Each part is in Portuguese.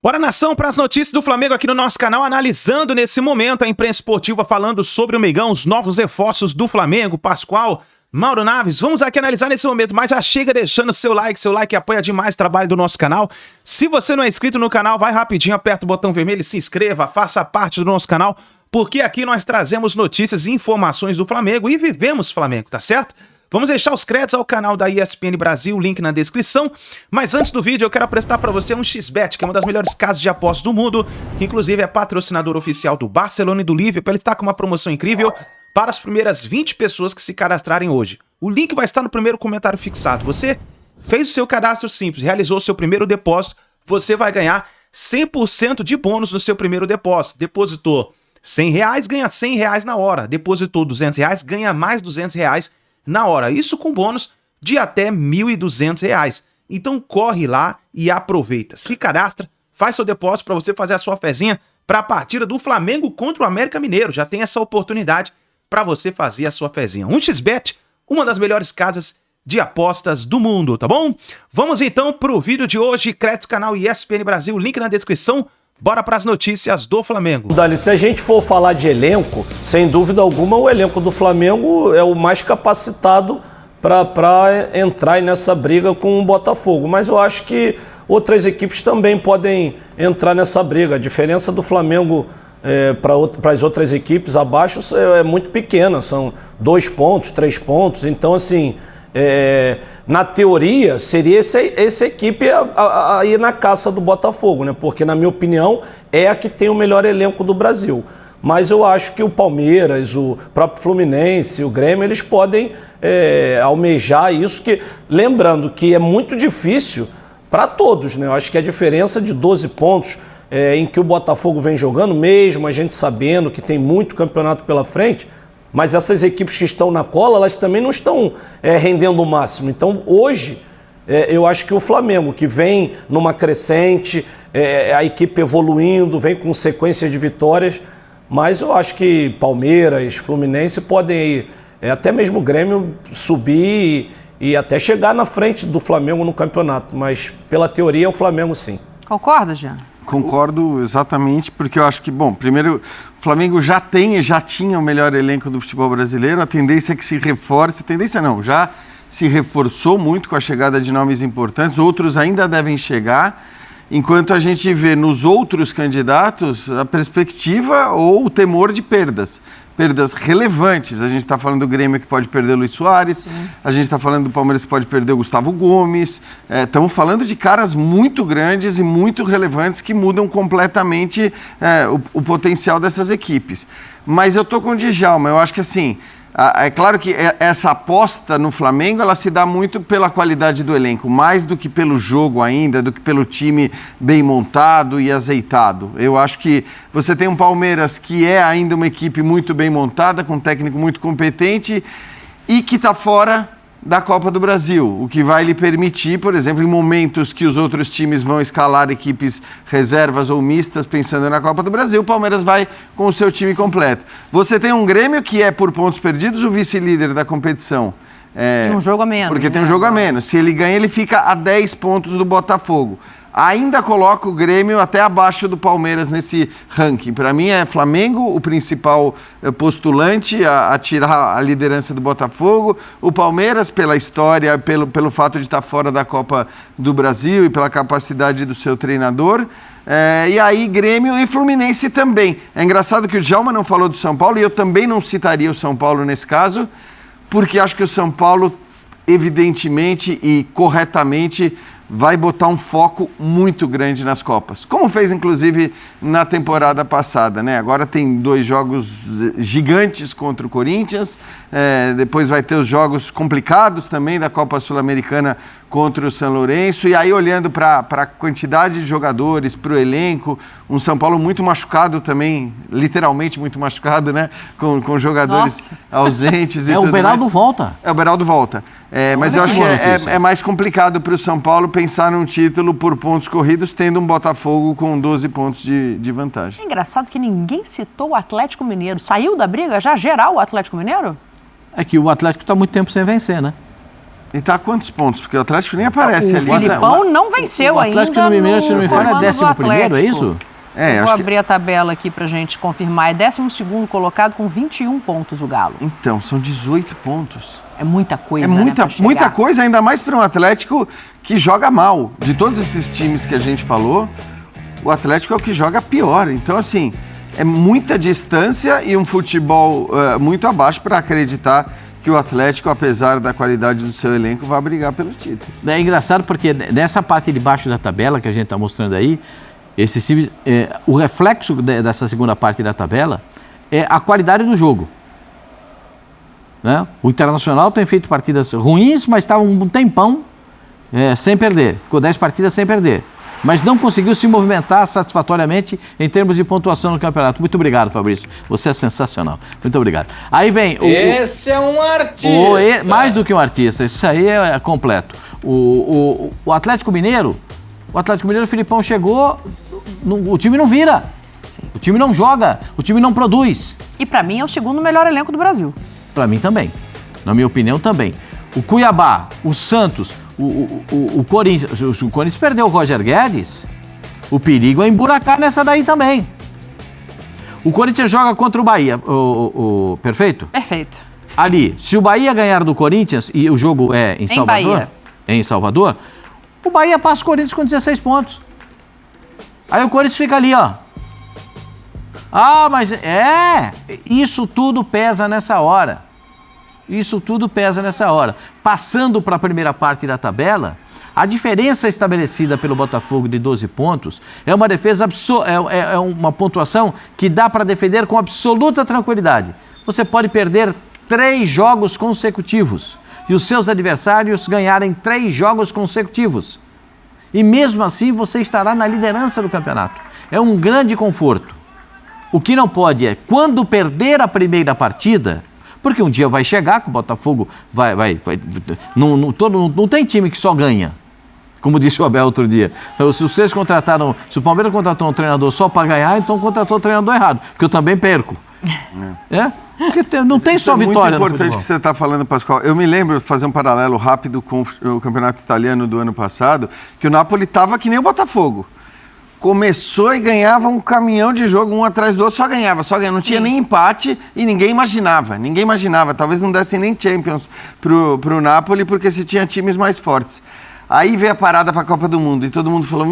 Bora, nação, para as notícias do Flamengo aqui no nosso canal, analisando nesse momento a imprensa esportiva falando sobre o Mengão, os novos reforços do Flamengo, Pascoal, Mauro Naves. Vamos aqui analisar nesse momento, mas já chega deixando seu like apoia demais o trabalho do nosso canal. Se você não é inscrito no canal, vai rapidinho, aperta o botão vermelho e se inscreva, faça parte do nosso canal, porque aqui nós trazemos notícias e informações do Flamengo e vivemos Flamengo, tá certo? Vamos deixar os créditos ao canal da ESPN Brasil, link na descrição. Mas antes do vídeo, eu quero apresentar para você um XBet, que é uma das melhores casas de apostas do mundo, que inclusive é patrocinador oficial do Barcelona e do Liverpool. Ele está com uma promoção incrível para as primeiras 20 pessoas que se cadastrarem hoje. O link vai estar no primeiro comentário fixado. Você fez o seu cadastro simples, realizou o seu primeiro depósito, você vai ganhar 100% de bônus no seu primeiro depósito. Depositou R$100, ganha R$100 na hora. Depositou R$200, ganha mais R$200 na hora, isso com bônus de até R$1.200. Então corre lá e aproveita. Se cadastra, faz seu depósito para você fazer a sua fezinha para a partida do Flamengo contra o América Mineiro. Já tem essa oportunidade para você fazer a sua fezinha. Um XBet, uma das melhores casas de apostas do mundo, tá bom? Vamos então pro vídeo de hoje, crédito canal ESPN Brasil, link na descrição. Bora para as notícias do Flamengo. Dali, se a gente for falar de elenco, sem dúvida alguma, o elenco do Flamengo é o mais capacitado para entrar nessa briga com o Botafogo. Mas eu acho que outras equipes também podem entrar nessa briga. A diferença do Flamengo para as outras equipes abaixo é muito pequena. São 2 pontos, 3 pontos. Então, assim, na teoria, seria essa equipe a ir na caça do Botafogo, né? Porque, na minha opinião, é a que tem o melhor elenco do Brasil. Mas eu acho que o Palmeiras, o próprio Fluminense, o Grêmio, eles podem almejar isso. Lembrando que é muito difícil para todos, né? Eu acho que a diferença de 12 pontos em que o Botafogo vem jogando, mesmo a gente sabendo que tem muito campeonato pela frente, mas essas equipes que estão na cola, elas também não estão rendendo o máximo. Então, hoje, eu acho que o Flamengo, que vem numa crescente, a equipe evoluindo, vem com sequência de vitórias, mas eu acho que Palmeiras, Fluminense podem, até mesmo o Grêmio, subir e até chegar na frente do Flamengo no campeonato. Mas, pela teoria, é o Flamengo, sim. Concorda, Jean? Concordo exatamente, porque eu acho que, bom, primeiro, o Flamengo já tinha o melhor elenco do futebol brasileiro, a tendência é que se reforce, já se reforçou muito com a chegada de nomes importantes, outros ainda devem chegar, enquanto a gente vê nos outros candidatos a perspectiva ou o temor de perdas relevantes. A gente está falando do Grêmio, que pode perder o Luis Soares. Sim. A gente está falando do Palmeiras, que pode perder o Gustavo Gomes. Estamos falando de caras muito grandes e muito relevantes que mudam completamente o potencial dessas equipes. Mas eu estou com o Djalma. Eu acho que, assim, é claro que essa aposta no Flamengo, ela se dá muito pela qualidade do elenco, mais do que pelo jogo ainda, do que pelo time bem montado e azeitado. Eu acho que você tem um Palmeiras que é ainda uma equipe muito bem montada, com um técnico muito competente e que está fora da Copa do Brasil, o que vai lhe permitir, por exemplo, em momentos que os outros times vão escalar equipes reservas ou mistas pensando na Copa do Brasil, o Palmeiras vai com o seu time completo. Você tem um Grêmio que é, por pontos perdidos, o vice-líder da competição. E um jogo a menos. Porque tem um jogo a menos. Se ele ganha, ele fica a 10 pontos do Botafogo. Ainda coloca o Grêmio até abaixo do Palmeiras nesse ranking. Para mim é Flamengo o principal postulante a tirar a liderança do Botafogo. O Palmeiras pela história, pelo fato de estar fora da Copa do Brasil e pela capacidade do seu treinador. E aí Grêmio e Fluminense também. É engraçado que o Djalma não falou do São Paulo e eu também não citaria o São Paulo nesse caso, porque acho que o São Paulo, evidentemente e corretamente, vai botar um foco muito grande nas Copas, como fez inclusive na temporada passada, né? Agora tem 2 jogos gigantes contra o Corinthians, depois vai ter os jogos complicados também da Copa Sul-Americana contra o São Lourenço, e aí olhando para a quantidade de jogadores, para o elenco, um São Paulo muito machucado também, literalmente muito machucado, né? Com jogadores ausentes. O Beraldo volta. O Beraldo volta. Mas eu acho que é mais complicado para o São Paulo pensar num título por pontos corridos, tendo um Botafogo com 12 pontos de vantagem. É engraçado que ninguém citou o Atlético Mineiro. Saiu da briga já geral o Atlético Mineiro? É que o Atlético está muito tempo sem vencer, né? E tá a quantos pontos? Porque o Atlético nem aparece O ali. Filipão não venceu ainda. O Atlético Mineiro, se não me engano, é 11º, é isso? Eu acho vou abrir a tabela aqui pra gente confirmar. É 12º colocado com 21 pontos o Galo. Então, são 18 pontos. É muita coisa, É né, muita, pra chegar. muita coisa, ainda mais para um Atlético que joga mal. De todos esses times que a gente falou, o Atlético é o que joga pior. Então, assim, é muita distância e um futebol muito abaixo para acreditar que o Atlético, apesar da qualidade do seu elenco, vai brigar pelo título. É engraçado porque nessa parte de baixo da tabela que a gente está mostrando aí, esses times, o reflexo dessa segunda parte da tabela é a qualidade do jogo. Né? O Internacional tem feito partidas ruins, mas estava um tempão sem perder. Ficou 10 partidas sem perder. Mas não conseguiu se movimentar satisfatoriamente em termos de pontuação no campeonato. Muito obrigado, Fabrício. Você é sensacional. Muito obrigado. Aí vem... Esse é um artista. Mais do que um artista. Isso aí é completo. O Atlético Mineiro... O Atlético Mineiro, o Filipão chegou... O time não vira. Sim. O time não joga. O time não produz. E pra mim é o segundo melhor elenco do Brasil. Para mim também. Na minha opinião também. O Cuiabá, o Santos, o Corinthians. O Corinthians perdeu o Roger Guedes. O perigo é emburacar nessa daí também. O Corinthians joga contra o Bahia. Perfeito? Perfeito. Ali, se o Bahia ganhar do Corinthians e o jogo é em Salvador. Bahia. Em Salvador, o Bahia passa o Corinthians com 16 pontos. Aí o Corinthians fica ali, ó. Ah, mas isso tudo pesa nessa hora. Isso tudo pesa nessa hora. Passando para a primeira parte da tabela, a diferença estabelecida pelo Botafogo de 12 pontos é uma defesa é uma pontuação que dá para defender com absoluta tranquilidade. Você pode perder 3 jogos consecutivos e os seus adversários ganharem 3 jogos consecutivos. E mesmo assim você estará na liderança do campeonato. É um grande conforto. O que não pode é, quando perder a primeira partida, porque um dia vai chegar que o Botafogo não tem time que só ganha. Como disse o Abel outro dia. Se o Palmeiras contratou um treinador só para ganhar, então contratou o treinador errado, porque eu também perco. Porque não tem só vitória no futebol. É muito importante que você está falando, Pascoal. Eu me lembro, fazer um paralelo rápido com o campeonato italiano do ano passado, que o Napoli estava que nem o Botafogo. Começou e ganhava um caminhão de jogo, um atrás do outro, só ganhava. Não tinha nem empate e ninguém imaginava. Talvez não dessem nem Champions pro Napoli, porque se tinha times mais fortes. Aí veio a parada para a Copa do Mundo e todo mundo falou...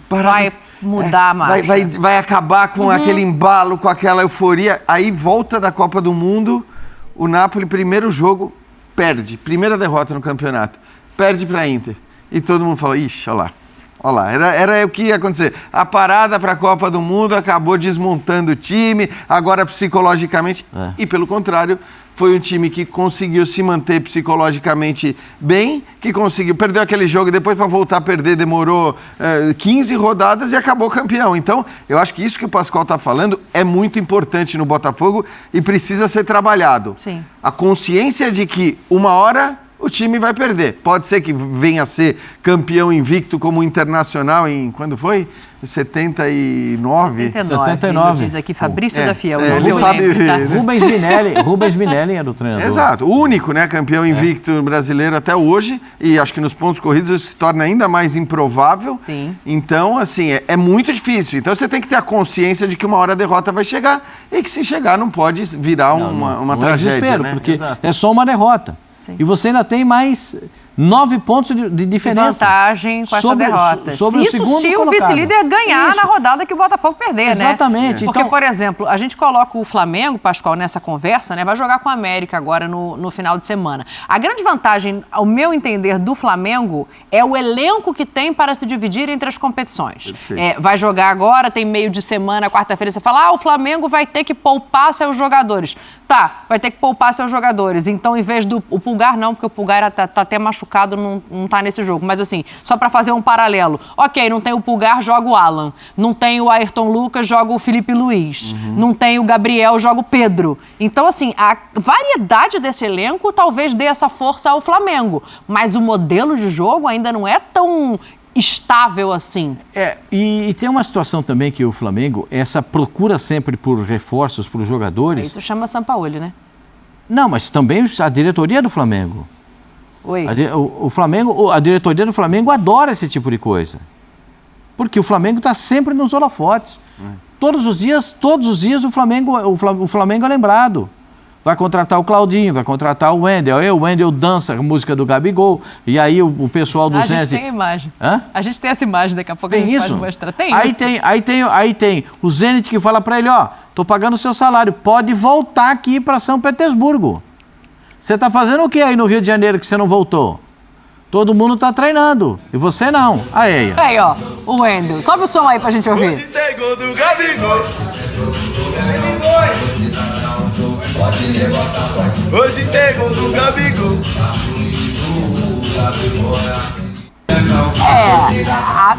Vai mudar a marcha. Vai acabar com aquele embalo, com aquela euforia. Aí volta da Copa do Mundo, o Napoli, primeiro jogo, perde. Primeira derrota no campeonato. Perde para a Inter. E todo mundo fala, ixi, olha lá, era o que ia acontecer. A parada para a Copa do Mundo acabou desmontando o time, agora psicologicamente, e pelo contrário, foi um time que conseguiu se manter psicologicamente bem, que conseguiu, perdeu aquele jogo e depois para voltar a perder demorou 15 rodadas e acabou campeão. Então, eu acho que isso que o Pascoal está falando é muito importante no Botafogo e precisa ser trabalhado. Sim. A consciência de que uma hora o time vai perder. Pode ser que venha a ser campeão invicto como o Internacional em... Quando foi? 79? 79. Diz aqui Fabrício da Fiel. Ele sabe ver. Rubens Minelli era o treinador. Exato. O único, né, campeão invicto brasileiro até hoje. E acho que nos pontos corridos isso se torna ainda mais improvável. Sim. Então, assim, é muito difícil. Então você tem que ter a consciência de que uma hora a derrota vai chegar e que se chegar não pode virar uma tragédia. É desespero, né? porque Exato. é só uma derrota. Sim. E você ainda tem mais 9 pontos de diferença. Vantagem com essa derrota. Se o vice-líder ganhar na rodada que o Botafogo perder, Exatamente. né? Porque, por exemplo, a gente coloca o Flamengo, Pascoal, nessa conversa, né? Vai jogar com a América agora no final de semana. A grande vantagem, ao meu entender, do Flamengo é o elenco que tem para se dividir entre as competições. Vai jogar agora, tem meio de semana, quarta-feira, você fala, o Flamengo vai ter que poupar seus jogadores. Tá, vai ter que poupar seus jogadores. Então, em vez do... O Pulgar não, porque o Pulgar tá até machucado, não tá nesse jogo. Mas assim, só para fazer um paralelo. Ok, não tem o Pulgar, joga o Alan. Não tem o Ayrton Lucas, joga o Felipe Luiz. Não tem o Gabriel, joga o Pedro. Então, assim, a variedade desse elenco talvez dê essa força ao Flamengo. Mas o modelo de jogo ainda não é tão estável assim. E tem uma situação também que o Flamengo, essa procura sempre por reforços para os jogadores... Isso chama Sampaoli, né? Não, mas também a diretoria do Flamengo. Oi. O Flamengo, a diretoria do Flamengo adora esse tipo de coisa. Porque o Flamengo está sempre nos holofotes. Todos os dias o Flamengo é lembrado. Vai contratar o Claudinho, vai contratar o Wendel. Aí o Wendel dança a música do Gabigol. E aí o pessoal do Zenit... A gente tem a imagem. Hã? A gente tem essa imagem, daqui a pouco Tem a gente isso? pode mostrar. Tem Aí tem o Zenit que fala para ele, ó, tô pagando o seu salário, pode voltar aqui para São Petersburgo. Você tá fazendo o que aí no Rio de Janeiro que você não voltou? Todo mundo tá treinando, e você não. Aí. Aí, ó, o Wendel. Sobe o som aí pra gente ouvir. Hoje tem gol do Gabigol. Hoje tem gol do Gabigol.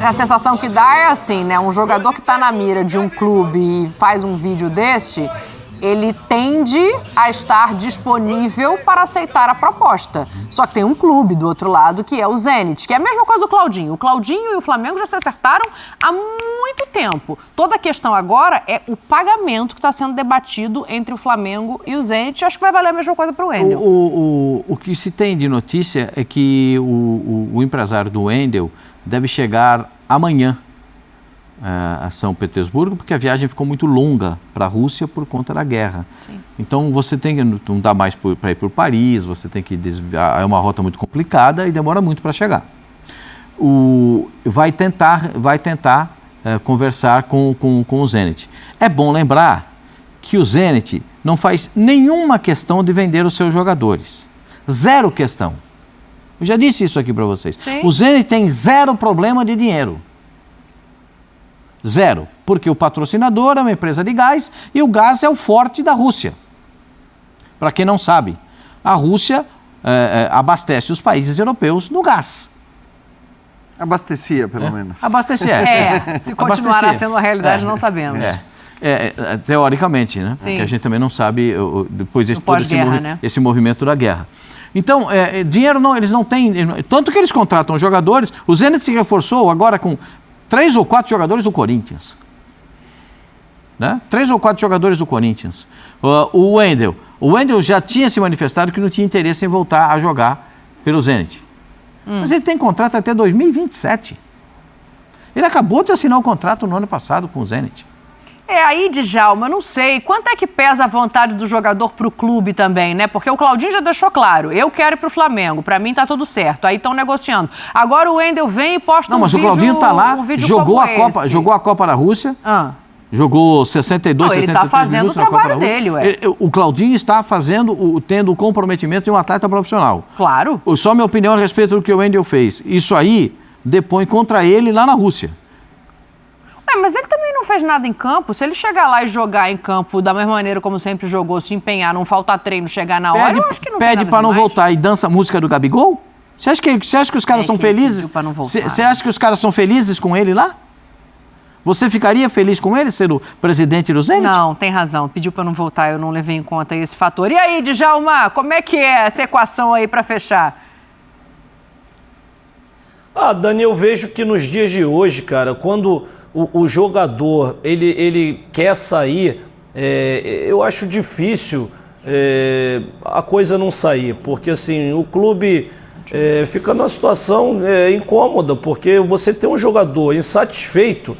A sensação que dá é assim, né? Um jogador que tá na mira de um clube e faz um vídeo deste, ele tende a estar disponível para aceitar a proposta. Só que tem um clube do outro lado, que é o Zenit, que é a mesma coisa do Claudinho. O Claudinho e o Flamengo já se acertaram há muito tempo. Toda a questão agora é o pagamento que está sendo debatido entre o Flamengo e o Zenit. Acho que vai valer a mesma coisa para o Wendel. O que se tem de notícia é que o empresário do Wendel deve chegar amanhã a São Petersburgo, porque a viagem ficou muito longa para a Rússia por conta da guerra. Sim. Então você tem que, não dá mais para ir por Paris, você tem que desviar, é uma rota muito complicada e demora muito para chegar. Vai tentar conversar com o Zenit. É bom lembrar que o Zenit não faz nenhuma questão de vender os seus jogadores. Zero questão. Eu já disse isso aqui para vocês. Sim. O Zenit tem zero problema de dinheiro. Zero, porque o patrocinador é uma empresa de gás e o gás é o forte da Rússia. Para quem não sabe, a Rússia abastece os países europeus no gás. Abastecia, pelo menos. Abastecer. Se continuará sendo a realidade, não sabemos. Teoricamente, né? Sim. Porque a gente também não sabe depois esse movimento da guerra. Então, dinheiro não, eles não têm, tanto que eles contratam jogadores. O Zenit se reforçou agora com 3 ou 4 jogadores do Corinthians. Né? 3 ou 4 jogadores do Corinthians. O Wendel já tinha se manifestado que não tinha interesse em voltar a jogar pelo Zenit. Mas ele tem contrato até 2027. Ele acabou de assinar o contrato no ano passado com o Zenit. Aí, Djalma, eu não sei. Quanto é que pesa a vontade do jogador pro clube também, né? Porque o Claudinho já deixou claro, eu quero ir pro Flamengo, pra mim tá tudo certo. Aí estão negociando. Agora o Wendel vem e posta mas um vídeo... o Claudinho tá lá, jogou a Copa da Rússia, jogou 62, 63 ele tá fazendo o trabalho dele, ué. O Claudinho está tendo o comprometimento de um atleta profissional. Claro. Só minha opinião a respeito do que o Wendel fez. Isso aí depõe contra ele lá na Rússia. Mas ele também não fez nada em campo. Se ele chegar lá e jogar em campo da mesma maneira como sempre jogou, se empenhar, não faltar treino, chegar na hora, eu acho que não tem pede nada para não demais. voltar e dança a música do Gabigol? Você acha que os caras são felizes? Você acha que os caras são felizes com ele lá? Você ficaria feliz com ele, ser o presidente do Zenit? Não, tem razão. Pediu para não voltar, eu não levei em conta esse fator. E aí, Djalma, como é que é essa equação aí para fechar? Dani, eu vejo que nos dias de hoje, cara, quando o jogador ele quer sair, eu acho difícil a coisa não sair, porque assim, o clube fica numa situação incômoda, porque você ter um jogador insatisfeito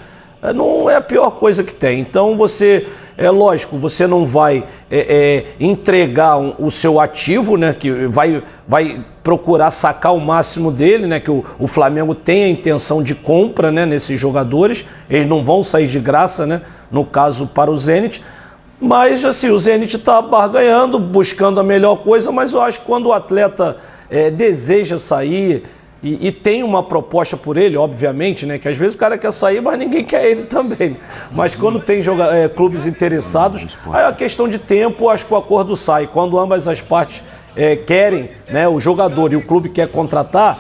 não é a pior coisa que tem. Então lógico, você não vai entregar o seu ativo, né, que vai procurar sacar o máximo dele, né, que o Flamengo tem a intenção de compra, né, nesses jogadores. Eles não vão sair de graça, né, no caso para o Zenit. Mas assim, o Zenit está barganhando, buscando a melhor coisa, mas eu acho que quando o atleta deseja sair e tem uma proposta por ele, obviamente, né, que às vezes o cara quer sair, mas ninguém quer ele também. Mas quando tem clubes interessados, aí é uma questão de tempo, acho que o acordo sai. Quando ambas as partes querem, né, o jogador e o clube quer contratar,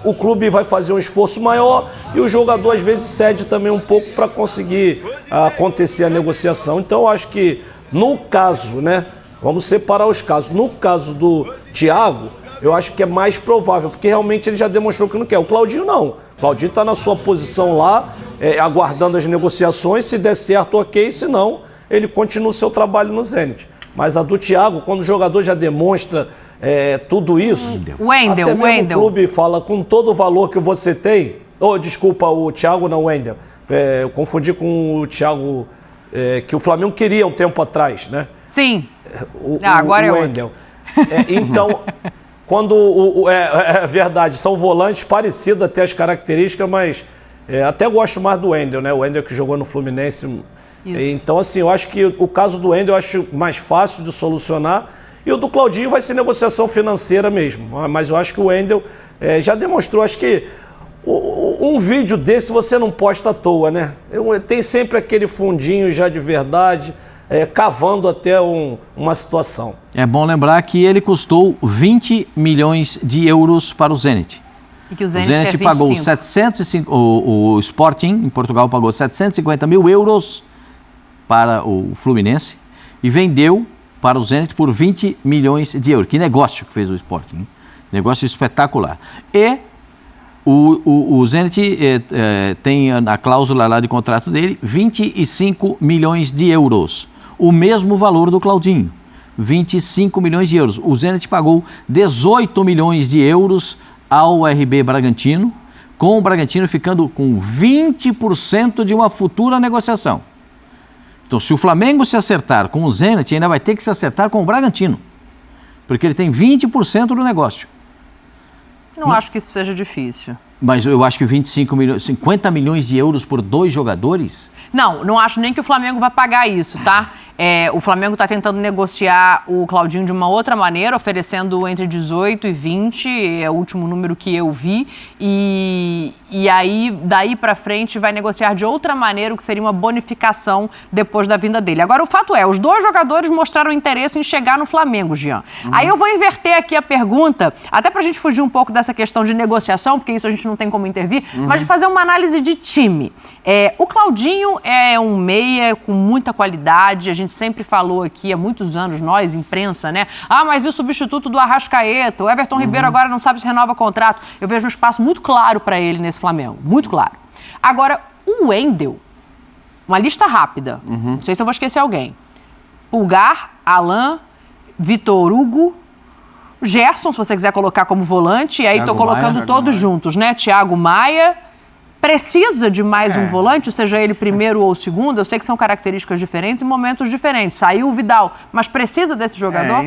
o clube vai fazer um esforço maior e o jogador às vezes cede também um pouco para conseguir acontecer a negociação. Então eu acho que no caso, né, vamos separar os casos. No caso do Thiago, eu acho que é mais provável, porque realmente ele já demonstrou que não quer. O Claudinho não. O Claudinho está na sua posição lá, aguardando as negociações. Se der certo, ok. Se não, ele continua o seu trabalho no Zenit. Mas a do Thiago, quando o jogador já demonstra tudo isso. Wendel, até mesmo o clube fala com todo o valor que você tem. Desculpa, o Thiago não, Wendel. Eu confundi com o Thiago, que o Flamengo queria um tempo atrás, né? Sim. Agora é o Wendel. Então, quando é verdade, são volantes parecidos até as características, mas até gosto mais do Wendel, né? O Wendel que jogou no Fluminense. Isso. Então, assim, eu acho que o caso do Wendel eu acho mais fácil de solucionar. E o do Claudinho vai ser negociação financeira mesmo. Mas eu acho que o Wendel já demonstrou, acho que um vídeo desse você não posta à toa, né? Tem sempre aquele fundinho já de verdade, cavando até uma situação. É bom lembrar que ele custou 20 milhões de euros para o Zenit. E que o Zenit pagou 705, o Sporting, em Portugal, pagou 750 mil euros para o Fluminense e vendeu para o Zenit por 20 milhões de euros. Que negócio que fez o Sporting, hein? Negócio espetacular. E o Zenit tem na cláusula lá de contrato dele 25 milhões de euros. O mesmo valor do Claudinho, 25 milhões de euros. O Zenit pagou 18 milhões de euros ao RB Bragantino, com o Bragantino ficando com 20% de uma futura negociação. Então, se o Flamengo se acertar com o Zenit, ainda vai ter que se acertar com o Bragantino, porque ele tem 20% do negócio. Não acho que isso seja difícil. Mas eu acho que 50 milhões de euros por 2 jogadores? Não acho nem que o Flamengo vai pagar isso, tá? O Flamengo está tentando negociar o Claudinho de uma outra maneira, oferecendo entre 18 e 20, é o último número que eu vi, e aí, daí para frente, vai negociar de outra maneira, o que seria uma bonificação depois da vinda dele. Agora, o fato é, os 2 jogadores mostraram interesse em chegar no Flamengo, Jean. Aí eu vou inverter aqui a pergunta, até para a gente fugir um pouco dessa questão de negociação, porque isso a gente não tem como intervir, mas de fazer uma análise de time. O Claudinho é um meia com muita qualidade, a gente sempre falou aqui há muitos anos, nós, imprensa, né? Mas e o substituto do Arrascaeta? O Everton Ribeiro agora não sabe se renova contrato. Eu vejo um espaço muito claro para ele nesse Flamengo, muito claro. Agora, o Wendel, uma lista rápida, não sei se eu vou esquecer alguém. Pulgar, Alain, Vitor Hugo, Gerson, se você quiser colocar como volante, e aí estou colocando todos juntos, né? Thiago Maia. Precisa de mais um volante, seja ele primeiro ou segundo? Eu sei que são características diferentes e momentos diferentes. Saiu o Vidal, mas precisa desse jogador?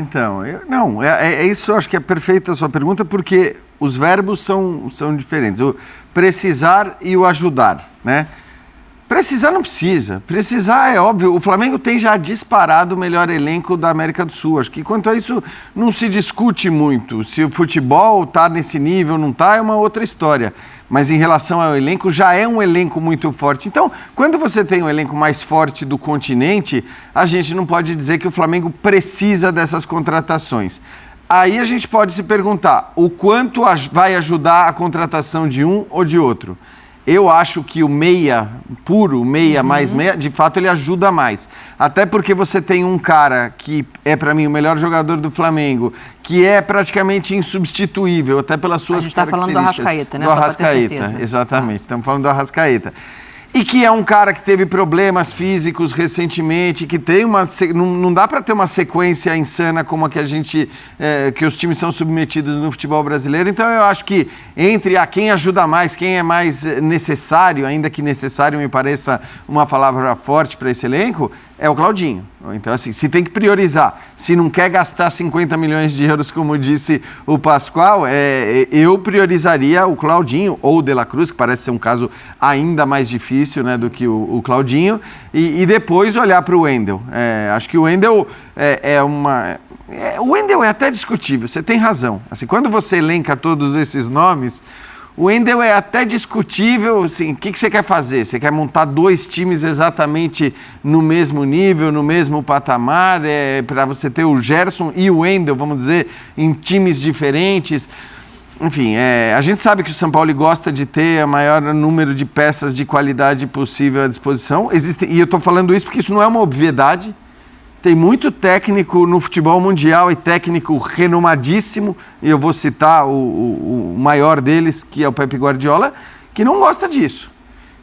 Isso, acho que é perfeita a sua pergunta, porque os verbos são diferentes. O precisar e o ajudar, né? Precisar não precisa. Precisar é óbvio. O Flamengo tem já disparado o melhor elenco da América do Sul. Acho que quanto a isso não se discute muito. Se o futebol está nesse nível, não está, é uma outra história. Mas em relação ao elenco, já é um elenco muito forte. Então, quando você tem um elenco mais forte do continente, a gente não pode dizer que o Flamengo precisa dessas contratações. Aí a gente pode se perguntar, o quanto vai ajudar a contratação de um ou de outro? Eu acho que o meia, puro, meia mais meia, de fato ele ajuda mais. Até porque você tem um cara que é, para mim, o melhor jogador do Flamengo, que é praticamente insubstituível, até pelas suas características. A gente está falando do Arrascaeta, né? Do Arrascaeta, exatamente. Estamos falando do Arrascaeta. E que é um cara que teve problemas físicos recentemente, que tem não dá para ter uma sequência insana como a que que os times são submetidos no futebol brasileiro. Então eu acho que entre quem ajuda mais, quem é mais necessário, ainda que necessário me pareça uma palavra forte para esse elenco, é o Claudinho. Então, assim, se tem que priorizar, se não quer gastar 50 milhões de euros, como disse o Pascoal, eu priorizaria o Claudinho ou o De La Cruz, que parece ser um caso ainda mais difícil, né, do que o Claudinho, e depois olhar para o Wendel. Acho que o Wendel o Wendel é até discutível, você tem razão. Assim, quando você elenca todos esses nomes, o Wendel é até discutível, assim, o que você quer fazer? Você quer montar 2 times exatamente no mesmo nível, no mesmo patamar, para você ter o Gerson e o Wendel, vamos dizer, em times diferentes? Enfim, a gente sabe que o São Paulo gosta de ter o maior número de peças de qualidade possível à disposição. E eu estou falando isso porque isso não é uma obviedade. Tem muito técnico no futebol mundial e técnico renomadíssimo, e eu vou citar o maior deles, que é o Pep Guardiola, que não gosta disso.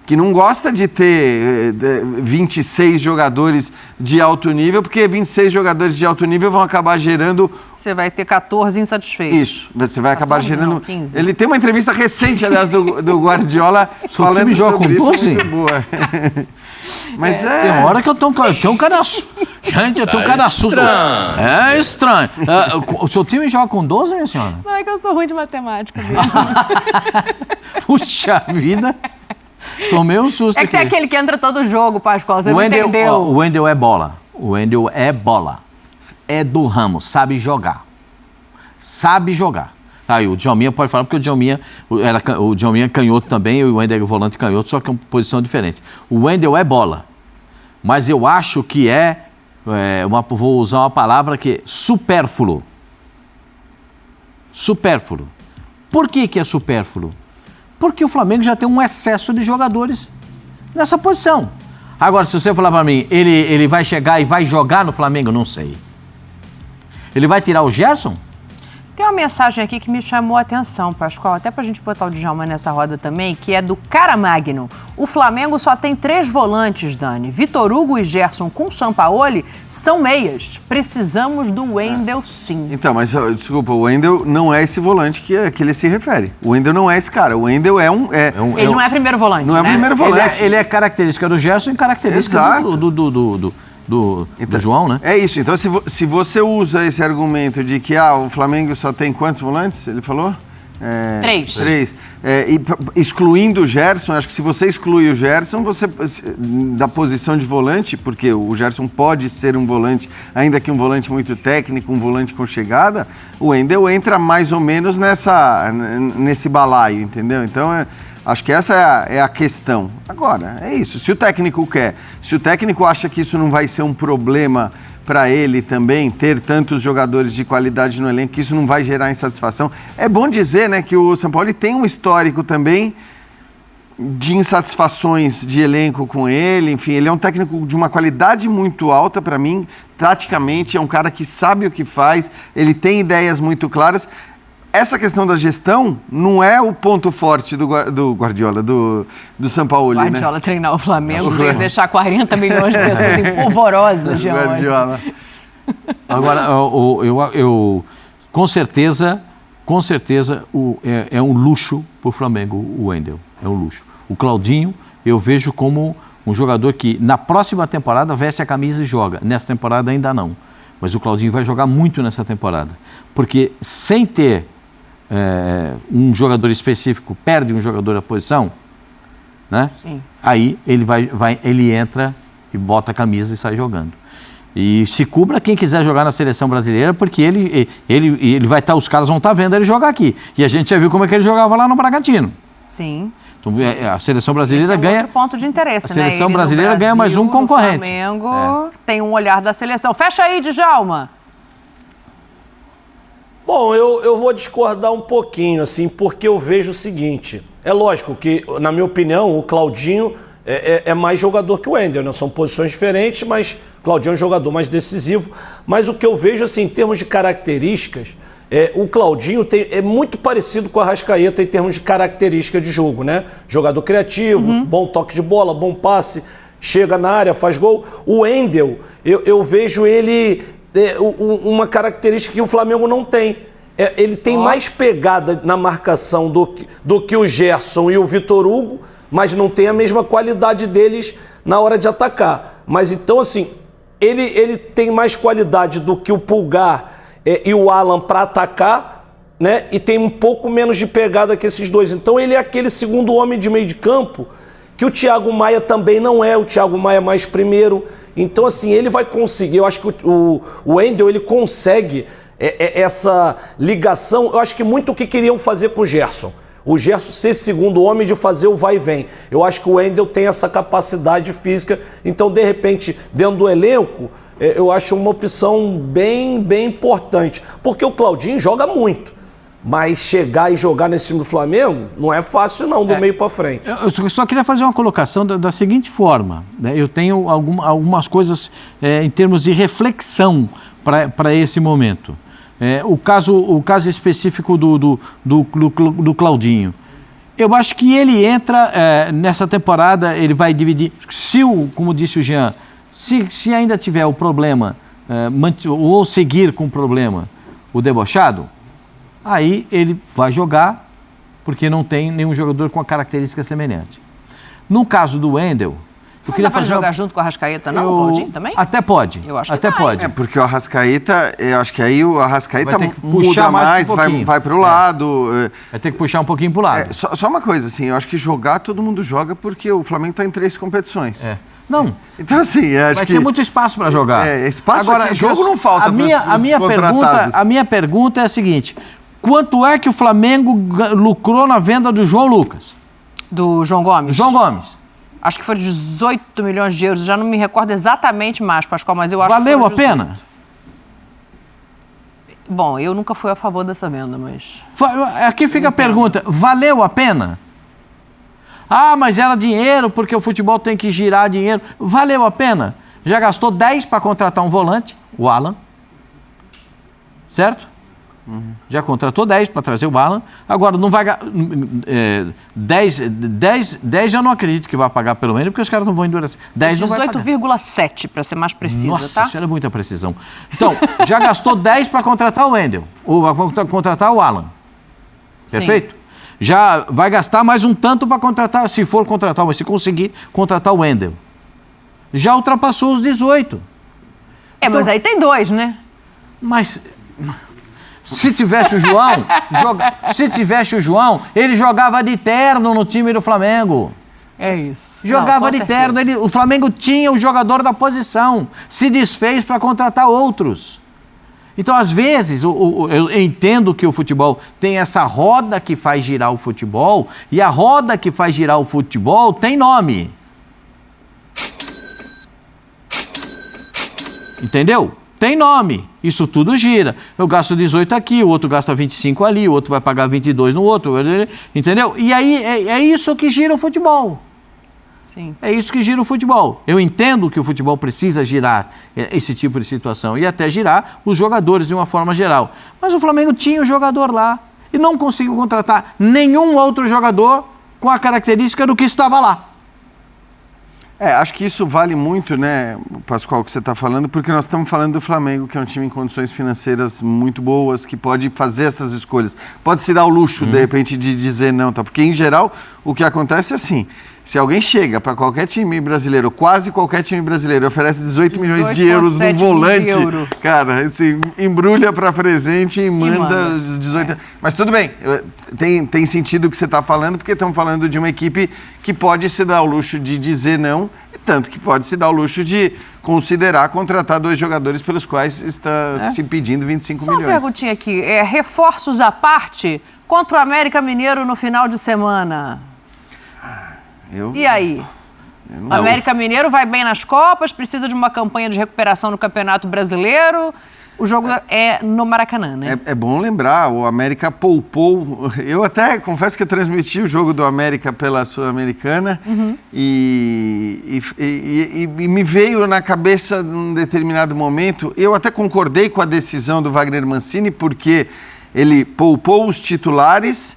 que não gosta de ter 26 jogadores de alto nível, porque 26 jogadores de alto nível vão acabar gerando... Você vai ter 14 insatisfeitos. Isso, você vai acabar gerando... Não, 15. Ele tem uma entrevista recente, aliás, do Guardiola, falando time joga sobre com isso, 12? muito boa. Mas Tem hora que eu tenho um cara... Gente, eu tenho um cara susto. É estranho. O seu time joga com 12, minha senhora? Não, é que eu sou ruim de matemática mesmo. Puxa vida. Tomei um susto É que tem aqui. aquele que entra todo jogo, Pascoal, você não entendeu. O Wendel é bola. O Wendel é bola. É do ramo, sabe jogar. Sabe jogar. Aí o Djalminha pode falar, porque o Djalminha é canhoto também, e o Wendel é volante canhoto, só que é uma posição diferente. O Wendel é bola. Mas eu acho que vou usar uma palavra que é supérfluo. Supérfluo. Por que é supérfluo? Porque o Flamengo já tem um excesso de jogadores nessa posição. Agora, se você falar para mim, ele vai chegar e vai jogar no Flamengo, não sei. Ele vai tirar o Gerson? Tem uma mensagem aqui que me chamou a atenção, Pascoal, até pra gente botar o Djalma nessa roda também, que é do Caramagno. O Flamengo só tem 3 volantes, Dani. Vitor Hugo e Gerson com Sampaoli são meias. Precisamos do Wendel, sim. Então, mas desculpa, o Wendel não é esse volante que ele se refere. O Wendel não é esse cara. O Wendel Ele não é primeiro volante, não né? é primeiro volante. Ele é característica do Gerson e característica do João, né? É isso. Então, se você usa esse argumento de que o Flamengo só tem quantos volantes? Ele falou? 3. 3. Excluindo o Gerson, acho que se você exclui o Gerson, você da posição de volante, porque o Gerson pode ser um volante, ainda que um volante muito técnico, um volante com chegada, o Wendel entra mais ou menos nesse balaio, entendeu? Então, acho que essa é a questão. Agora, é isso. Se o técnico quer, se o técnico acha que isso não vai ser um problema para ele também, ter tantos jogadores de qualidade no elenco, que isso não vai gerar insatisfação. É bom dizer, né, que o Sampaoli tem um histórico também de insatisfações de elenco com ele. Enfim, ele é um técnico de uma qualidade muito alta para mim. Taticamente, é um cara que sabe o que faz, ele tem ideias muito claras. Essa questão da gestão não é o ponto forte do Guardiola, do Sampaoli, né? Guardiola treinar o Flamengo, ia deixar 40 milhões de pessoas em polvorosa de Guardiola. Agora, eu com certeza é um luxo para o Flamengo, o Wendel. É um luxo. O Claudinho, eu vejo como um jogador que na próxima temporada veste a camisa e joga. Nessa temporada ainda não. Mas o Claudinho vai jogar muito nessa temporada. Porque sem ter um jogador específico, perde um jogador da posição, né? Sim. Aí ele entra e bota a camisa e sai jogando. E se cubra quem quiser jogar na seleção brasileira, porque ele vai estar, os caras vão estar vendo ele jogar aqui. E a gente já viu como é que ele jogava lá no Bragantino. Sim. Então, a seleção brasileira ganha. Outro ponto de interesse, a seleção brasileira ganha mais um concorrente. O Flamengo tem um olhar da seleção. Fecha aí, Djalma. Bom, eu vou discordar um pouquinho, assim, porque eu vejo o seguinte. É lógico que, na minha opinião, o Claudinho é mais jogador que o Wendel, né? São posições diferentes, mas o Claudinho é um jogador mais decisivo. Mas o que eu vejo, assim, em termos de características, o Claudinho é muito parecido com o Arrascaeta em termos de característica de jogo, né? Jogador criativo, bom toque de bola, bom passe, chega na área, faz gol. O Wendel, eu vejo ele uma característica que o Flamengo não tem. Ele tem mais pegada na marcação do que o Gerson e o Vitor Hugo, mas não tem a mesma qualidade deles na hora de atacar. Mas então, assim, ele tem mais qualidade do que o Pulgar e o Alan para atacar, né? E tem um pouco menos de pegada que esses dois. Então ele é aquele segundo homem de meio de campo que o Thiago Maia também não é. O Thiago Maia é mais primeiro. Então, assim, ele vai conseguir. Eu acho que o Wendel, ele consegue essa ligação. Eu acho que muito o que queriam fazer com o Gerson. O Gerson ser segundo homem de fazer o vai e vem. Eu acho que o Wendel tem essa capacidade física. Então, de repente, dentro do elenco, eu acho uma opção bem, bem importante. Porque o Claudinho joga muito. Mas chegar e jogar nesse time do Flamengo não é fácil não, do meio para frente. Eu só queria fazer uma colocação da seguinte forma, né? Eu tenho algumas coisas em termos de reflexão para esse momento. O caso específico do Claudinho. Eu acho que ele entra nessa temporada, ele vai dividir. Como disse o Jean, se ainda tiver o problema, ou seguir com o problema, o debochado, aí ele vai jogar, porque não tem nenhum jogador com a característica semelhante. No caso do Wendel, eu queria fazer jogar junto com o Arrascaeta, não? O Claudinho também? Até pode. Eu acho até que pode. Porque o Arrascaeta, eu acho que aí o Arrascaeta muda mais, vai pro lado. Vai ter que puxar um pouquinho pro lado. Só uma coisa, assim, eu acho que jogar, todo mundo joga porque o Flamengo está em 3 competições. Não. Então, assim, acho vai que... ter muito espaço para jogar. Espaço agora, aqui, jogo não falta a minha pergunta é a seguinte: quanto é que o Flamengo lucrou na venda do João Lucas? Do João Gomes? João Gomes. Acho que foi 18 milhões de euros, já não me recordo exatamente mais, Pascoal, mas eu acho que valeu a pena? Bom, eu nunca fui a favor dessa venda, mas... Aqui fica a pergunta, valeu a pena? Ah, mas era dinheiro, porque o futebol tem que girar dinheiro. Valeu a pena? Já gastou 10 para contratar um volante, o Alan, certo? Já contratou 10 para trazer o Alan. Agora, não vai... 10 eu não acredito que vai pagar pelo menos, porque os caras não vão endurecer. 10 não vai pagar. 18,7, para ser mais precisa, nossa, tá? Isso era muita precisão. Então, já gastou 10 para contratar o Wendel, ou para contratar o Alan. Perfeito? Sim. Já vai gastar mais um tanto para contratar, se for contratar, mas se conseguir contratar o Wendel. Já ultrapassou os 18. Então, mas aí tem 2, né? Mas... Se tivesse o João, ele jogava de terno no time do Flamengo. É isso. Jogava de terno, o Flamengo tinha o jogador da posição, se desfez para contratar outros. Então, às vezes, eu entendo que o futebol tem essa roda que faz girar o futebol, e a roda que faz girar o futebol tem nome. Entendeu? Tem nome, isso tudo gira. Eu gasto 18 aqui, o outro gasta 25 ali, o outro vai pagar 22 no outro, entendeu? E aí é isso que gira o futebol. Sim. É isso que gira o futebol. Eu entendo que o futebol precisa girar esse tipo de situação e até girar os jogadores de uma forma geral. Mas o Flamengo tinha o jogador lá e não conseguiu contratar nenhum outro jogador com a característica do que estava lá. Acho que isso vale muito, né, Pascoal, o que você está falando, porque nós estamos falando do Flamengo, que é um time em condições financeiras muito boas, que pode fazer essas escolhas. Pode se dar o luxo, de repente, de dizer não, tá? Porque, em geral, o que acontece é assim, se alguém chega para qualquer time brasileiro, quase qualquer time brasileiro, oferece 18 milhões de euros num volante, cara, assim, embrulha para presente e manda os 18... Mas tudo bem, tem sentido o que você está falando, porque estamos falando de uma equipe que pode se dar o luxo de dizer não, e tanto que pode se dar o luxo de considerar contratar 2 jogadores pelos quais está se pedindo 25 milhões. Só uma perguntinha aqui, reforços à parte contra o América Mineiro no final de semana? E aí? O América Mineiro vai bem nas Copas, precisa de uma campanha de recuperação no Campeonato Brasileiro. O jogo é no Maracanã, né? É bom lembrar, o América poupou... Eu até confesso que eu transmiti o jogo do América pela Sul-Americana e me veio na cabeça num determinado momento, eu até concordei com a decisão do Wagner Mancini, porque ele poupou os titulares,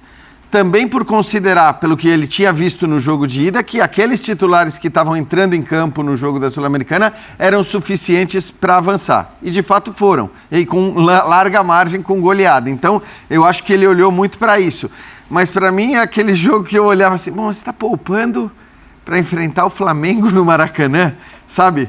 também por considerar, pelo que ele tinha visto no jogo de ida, que aqueles titulares que estavam entrando em campo no jogo da Sul-Americana eram suficientes para avançar. E de fato foram, e com larga margem, com goleada. Então, eu acho que ele olhou muito para isso. Mas para mim é aquele jogo que eu olhava assim, bom, você está poupando para enfrentar o Flamengo no Maracanã, sabe?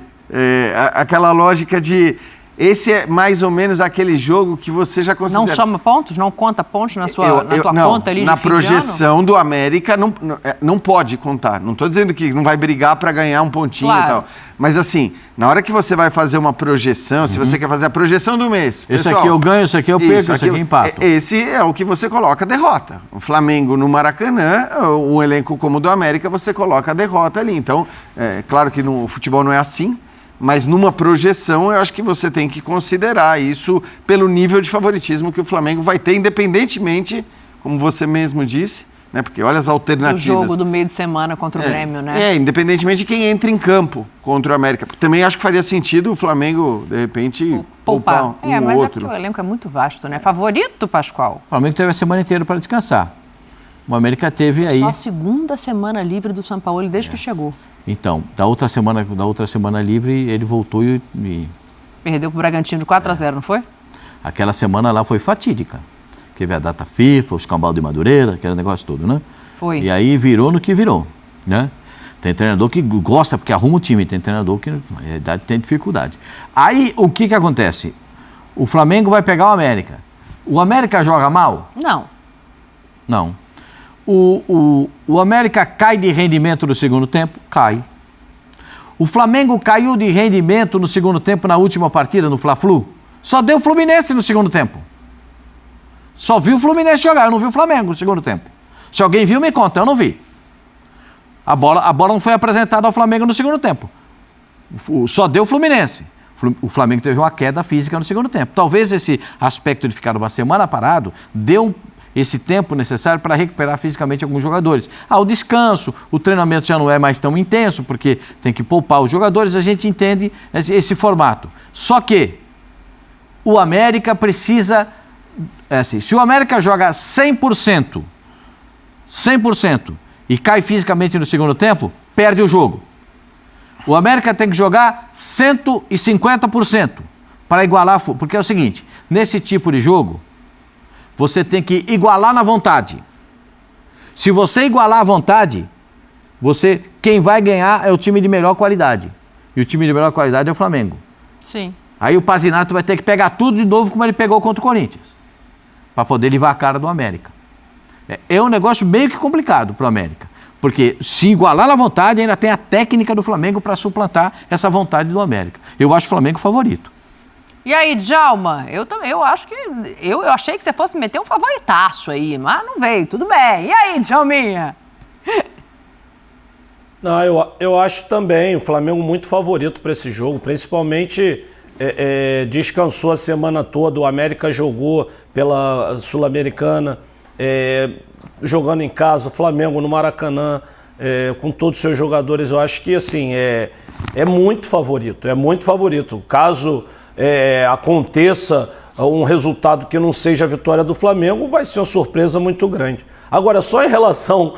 Aquela lógica de... Esse é mais ou menos aquele jogo que você já considera... Não soma pontos? Não conta pontos na tua conta ali de na fim de projeção ano? do América não pode contar. Não estou dizendo que não vai brigar para ganhar um pontinho e tal. Mas assim, na hora que você vai fazer uma projeção, se você quer fazer a projeção do mês... Esse aqui eu ganho, esse aqui eu perco, esse aqui eu empato. Esse é o que você coloca a derrota. O Flamengo no Maracanã, um elenco como o do América, você coloca a derrota ali. Então, claro que no futebol não é assim, mas numa projeção eu acho que você tem que considerar isso pelo nível de favoritismo que o Flamengo vai ter, independentemente, como você mesmo disse, né? Porque olha as alternativas. O jogo do meio de semana contra o Grêmio, né? Independentemente de quem entra em campo contra o América. Também acho que faria sentido o Flamengo, de repente, poupar mas outro. O elenco é muito vasto, né? Favorito, Pascoal? O Flamengo teve a semana inteira para descansar. O América teve aí... Só a segunda semana livre do Sampaoli desde que chegou. Então, da outra semana livre, ele voltou e... Perdeu pro Bragantino de 4-0, não foi? Aquela semana lá foi fatídica. Teve a data FIFA, os cambal de Madureira, aquele negócio todo, né? Foi. E aí virou no que virou, né? Tem treinador que gosta porque arruma o time, tem treinador que na realidade tem dificuldade. Aí, o que acontece? O Flamengo vai pegar o América. O América joga mal? Não. Não. O América cai de rendimento no segundo tempo? Cai. O Flamengo caiu de rendimento no segundo tempo na última partida, no Fla-Flu? Só deu o Fluminense no segundo tempo. Só viu o Fluminense jogar, eu não vi o Flamengo no segundo tempo. Se alguém viu, me conta, eu não vi. A bola não foi apresentada ao Flamengo no segundo tempo. Só deu o Fluminense. O Flamengo teve uma queda física no segundo tempo. Talvez esse aspecto de ficar uma semana parado deu esse tempo necessário para recuperar fisicamente alguns jogadores. O descanso, o treinamento já não é mais tão intenso, porque tem que poupar os jogadores, a gente entende esse formato. Só que o América precisa... se o América joga 100% e cai fisicamente no segundo tempo, perde o jogo. O América tem que jogar 150% para igualar, porque é o seguinte, nesse tipo de jogo, você tem que igualar na vontade. Se você igualar a vontade, quem vai ganhar é o time de melhor qualidade. E o time de melhor qualidade é o Flamengo. Sim. Aí o Pazinato vai ter que pegar tudo de novo como ele pegou contra o Corinthians, para poder livrar a cara do América. É um negócio meio que complicado para o América, porque se igualar na vontade, ainda tem a técnica do Flamengo para suplantar essa vontade do América. Eu acho o Flamengo favorito. E aí, Djalma, eu acho que... Eu achei que você fosse meter um favoritaço aí, mas não veio, tudo bem. E aí, Djalminha? Não, eu acho também o Flamengo muito favorito para esse jogo, principalmente descansou a semana toda, o América jogou pela Sul-Americana, jogando em casa, o Flamengo no Maracanã, com todos os seus jogadores, eu acho que assim, é muito favorito, Caso aconteça um resultado que não seja a vitória do Flamengo, vai ser uma surpresa muito grande. Agora, só em relação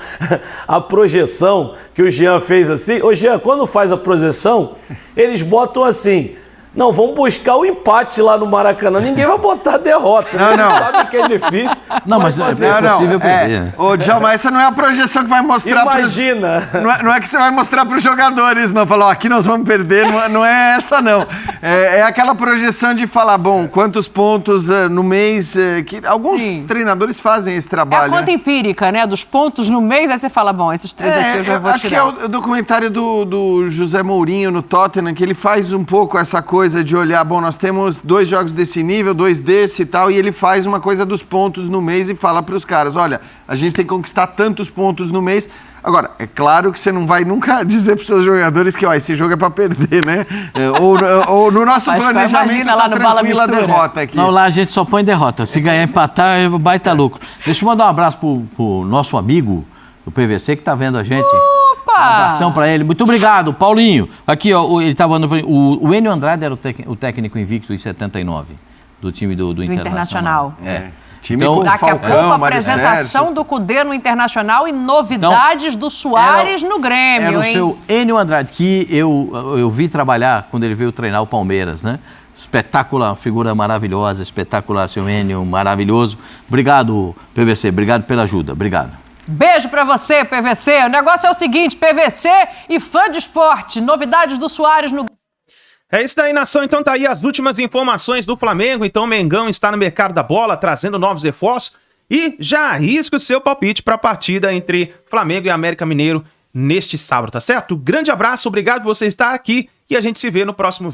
à projeção que o Jean fez assim, ô Jean, quando faz a projeção, eles botam assim... Não, vamos buscar o empate lá no Maracanã. Ninguém vai botar a derrota. Não. Sabe que é difícil. Não, mas é possível perder. Ô, Djalma, essa não é a projeção que vai mostrar... Imagina. Não é que você vai mostrar para os jogadores, não. Falar, aqui nós vamos perder. Não é essa, não. É aquela projeção de falar, bom, quantos pontos no mês... que alguns treinadores fazem esse trabalho. É a conta empírica, né? Dos pontos no mês, aí você fala, bom, esses 3 aqui eu já vou tirar. Acho que é o documentário do José Mourinho no Tottenham, que ele faz um pouco essa coisa de olhar, bom, nós temos 2 jogos desse nível, 2 desse e tal, e ele faz uma coisa dos pontos no mês e fala para os caras, olha, a gente tem que conquistar tantos pontos no mês. Agora, é claro que você não vai nunca dizer para os seus jogadores que, ó, esse jogo é para perder, né? Ou no nosso planejamento tá tranquila a derrota aqui. Não, lá a gente só põe derrota. Se ganhar empatar, é baita lucro. Deixa eu mandar um abraço pro nosso amigo do PVC que tá vendo a gente. Um abração para ele. Muito obrigado, Paulinho. Aqui, ó, ele estava o Enio Andrade era o técnico invicto em 79 do time do Internacional. Então, daqui a pouco a apresentação do Cudê no Internacional e novidades do Soares no Grêmio, Era o seu Enio Andrade, que eu vi trabalhar quando ele veio treinar o Palmeiras, né? Espetacular, figura maravilhosa, espetacular, seu Enio, maravilhoso. Obrigado, PVC, obrigado pela ajuda, obrigado. Beijo pra você, PVC. O negócio é o seguinte, PVC e fã de esporte, novidades do Soares no... É isso daí, nação. Então tá aí as últimas informações do Flamengo. Então o Mengão está no mercado da bola, trazendo novos reforços. E já arrisca o seu palpite para a partida entre Flamengo e América Mineiro neste sábado, tá certo? Grande abraço, obrigado por você estar aqui e a gente se vê no próximo vídeo.